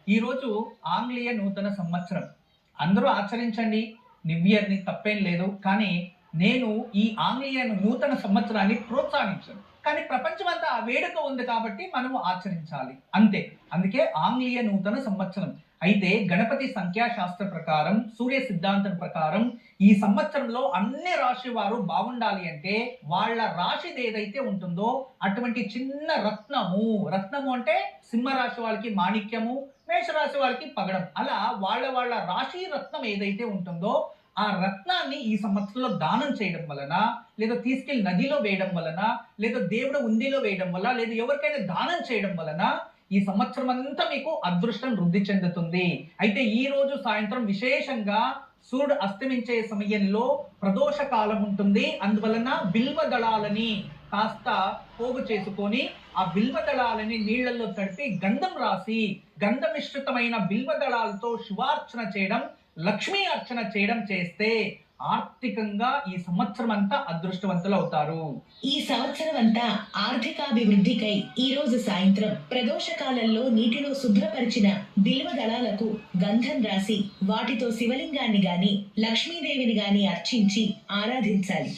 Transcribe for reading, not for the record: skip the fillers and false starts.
ఈరోజు ఆంగ్లేయ నూతన సంవత్సరం. అందరూ ఆచరించండి. న్యూ ఇయర్‌ని తప్పేం లేదు. కానీ నేను ఈ ఆంగ్లేయ నూతన సంవత్సరాన్ని ప్రోత్సహించను. కానీ ప్రపంచమంతా ఆ వేడుక ఉంది కాబట్టి మనము ఆచరించాలి. అంతే. అందుకే ఆంగ్లేయ నూతన సంవత్సరం. అయితే గణపతి సంఖ్యాశాస్త్ర ప్రకారం, సూర్య సిద్ధాంతం ప్రకారం ఈ సంవత్సరంలో అన్ని రాశి వారు బాగుండాలి అంటే వాళ్ళ రాశిదేదైతే ఉంటుందో అటువంటి చిన్న రత్నము అంటే సింహరాశి వాళ్ళకి మాణిక్యము, మేషరాశి వాళ్ళకి పగడం. అలా వాళ్ళ రాశి రత్నం ఏదైతే ఉంటుందో ఆ రత్నాన్ని ఈ సంవత్సరంలో దానం చేయడం వలన, లేదా తీసుకెళ్ళి నదిలో వేయడం వలన, లేదా దేవుడు ఉండిలో వేయడం వల్ల, లేదా ఎవరికైనా దానం చేయడం వలన ఈ సంవత్సరం అంతా మీకు అదృష్టం వృద్ధి చెందుతుంది. అయితే ఈ రోజు సాయంత్రం విశేషంగా సూర్యుడు అస్తమించే సమయంలో ప్రదోష కాలం ఉంటుంది. అందువలన బిల్వ దళాలని కాస్త పోగు చేసుకొని ఆ బిల్వ దళాలని నీళ్లలో తడిపి గంధం రాసి గంధ మిశ్రితమైన బిల్వ దళాలతో శివార్చన చేయడం, లక్ష్మీ అర్చన చేయడం చేస్తే ఆర్థికంగా ఈ సంవత్సరం అంతా అదృష్టవంతులు అవుతారు. ఈ సంవత్సరం అంతా ఆర్థికాభివృద్ధికై ఈ రోజు సాయంత్రం ప్రదోష కాలంలో నీటిలో శుభ్రపరిచిన బిల్వ దళాలకు గంధం రాసి వాటితో శివలింగాన్ని గాని లక్ష్మీదేవిని గాని అర్చించి ఆరాధించాలి.